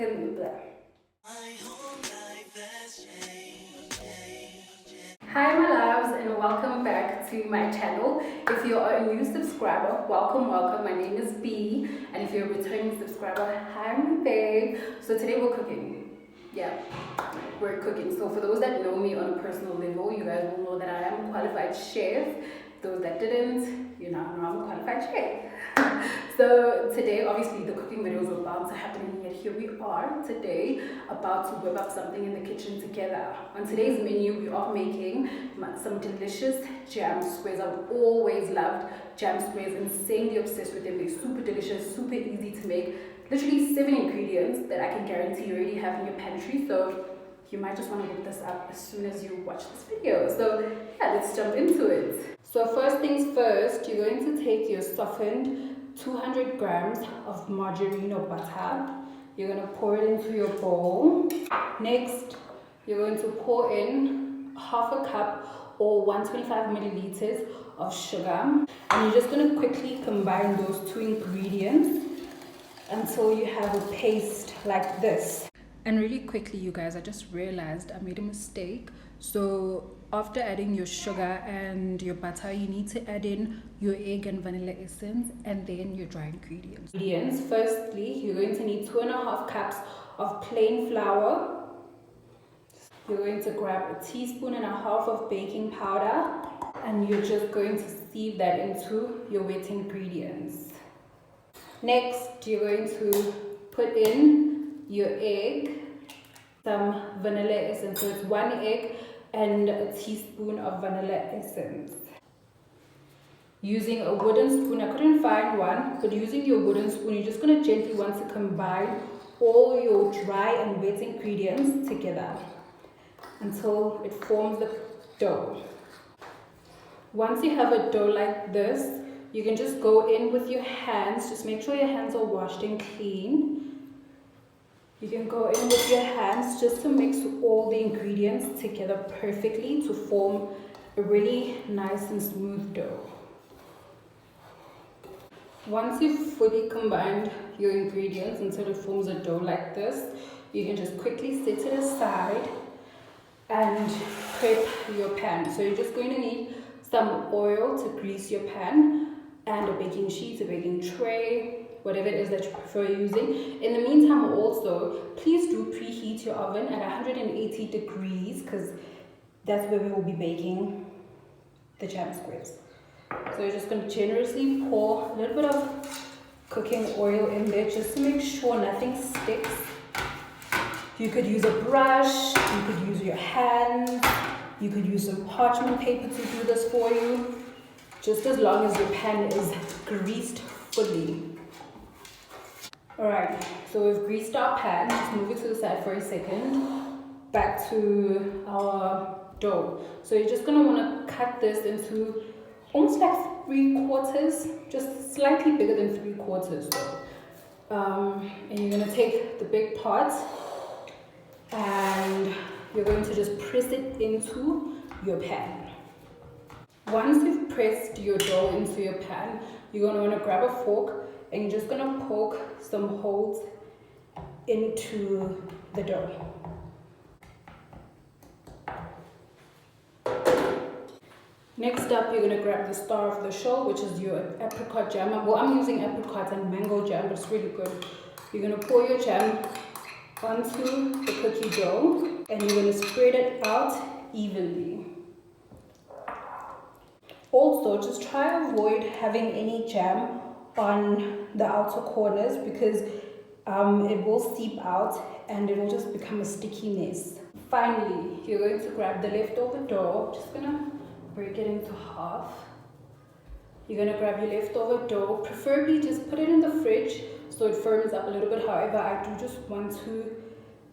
fucking blah. Hi my loves, and welcome back to my channel. If you are a new subscriber, welcome. My name is B, and if you're a returning subscriber, hi my babe. So today we're cooking. Yeah, we're cooking. So for those that know me on a personal level, you guys will know that I am a qualified chef. Those that didn't, you now know I'm a qualified chef. So today, obviously, the cooking videos were about to happen, and yet here we are today about to whip up something in the kitchen together. On today's menu, we are making some delicious jam squares. I've always loved jam squares, insanely obsessed with them. They're super delicious, super easy to make. Literally 7 ingredients that I can guarantee you already have in your pantry. So you might just want to whip this up as soon as you watch this video. So yeah, let's jump into it. So first things first, you're going to take your softened 200 grams of margarine or butter. You're going to pour it into your bowl. Next, you're going to pour in half a cup or 125 milliliters of sugar. And you're just going to quickly combine those 2 ingredients until you have a paste like this. And really quickly, you guys, I just realized I made a mistake. So after adding your sugar and your butter, you need to add in your egg and vanilla essence and then your dry ingredients. Firstly, you're going to need 2.5 cups of plain flour. You're going to grab a 1.5 teaspoons of baking powder, and you're just going to sieve that into your wet ingredients. Next, you're going to put in your egg, some vanilla essence. So it's 1 egg and a teaspoon of vanilla essence. Using a wooden spoon, I couldn't find one, but using your wooden spoon, you're just going to gently want to combine all your dry and wet ingredients together until it forms the dough. Once you have a dough like this, you can just go in with your hands. Just make sure your hands are washed and clean. You can go in with your hands just to mix all the ingredients together perfectly to form a really nice and smooth dough. Once you've fully combined your ingredients until it forms a dough like this, you can just quickly set it aside and prep your pan. So you're just going to need some oil to grease your pan and a baking sheet, a baking tray, whatever it is that you prefer using. In the meantime, also, please do preheat your oven at 180 degrees because that's where we will be baking the jam squares. So you're just going to generously pour a little bit of cooking oil in there just to make sure nothing sticks. You could use a brush, you could use your hands, you could use some parchment paper to do this for you, just as long as your pan is greased fully. Alright, so we've greased our pan. Just move it to the side for a second. Back to our dough. So you're just going to want to cut this into almost like 3/4, just slightly bigger than 3/4 though. And you're going to take the big part and you're going to just press it into your pan. Once you've pressed your dough into your pan, you're going to want to grab a fork and you're just going to poke some holes into the dough. Next up, you're going to grab the star of the show, which is your apricot jam. Well, I'm using apricot and mango jam, but it's really good. You're going to pour your jam onto the cookie dough and you're going to spread it out evenly. Also, just try to avoid having any jam on the outer corners because it will seep out and it will just become a sticky mess. Finally, you're going to grab the leftover dough. Just gonna break it into half. You're gonna grab your leftover dough, preferably just put it in the fridge so it firms up a little bit. However, I do just want to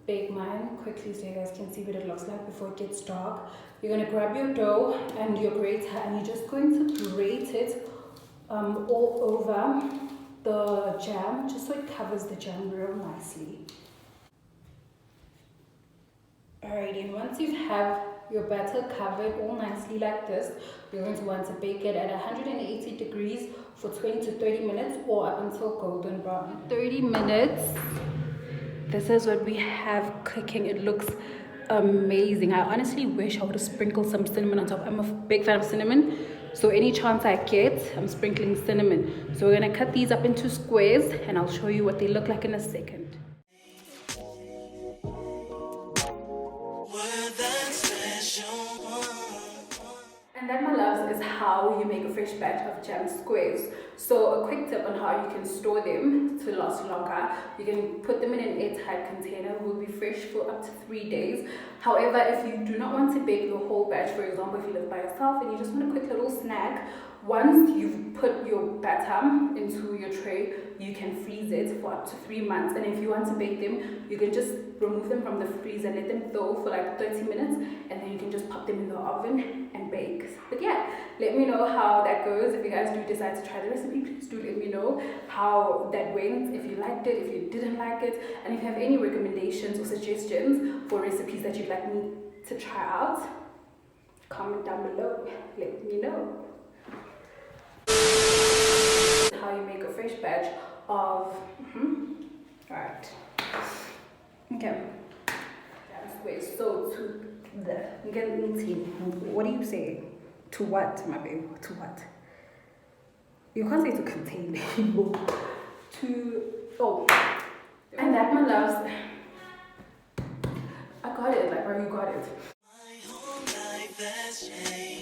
bake mine quickly so you guys can see what it looks like before it gets dark. You're going to grab your dough and your grater and you're just going to grate it all over the jam just so it covers the jam real nicely. Alrighty, and once you have your batter covered all nicely like this, you're going to want to bake it at 180 degrees for 20 to 30 minutes or up until golden brown. 30 minutes This is what we have cooking. It looks amazing. I honestly wish I would have sprinkled some cinnamon on top. I'm a big fan of cinnamon, so any chance I get, I'm sprinkling cinnamon. So we're gonna cut these up into squares and I'll show you what they look like in a second. And that, my loves, is how you make a fresh batch of jam squares. So a quick tip on how you can store them to last longer. You can put them in an airtight container. It will be fresh for up to 3 days. However, if you do not want to bake the whole batch, for example, if you live by yourself and you just want a quick little snack, once you've put your batter into your tray, you can freeze it for up to 3 months. And if you want to bake them, you can just remove them from the freezer, let them thaw for like 30 minutes, and then you can just pop them in the oven and bake. But yeah, let me know how that goes. If you guys do decide to try the recipe, please do let me know how that went, if you liked it, if you didn't like it, and if you have any recommendations or suggestions for recipes that you'd like me to try out, comment down below, let me know. How you make a fresh batch of alright, okay, so to what do you say? To what, my babe? To what? You can't say to contain. And that, my loves, I got it. Like, where you got it. My whole life has changed.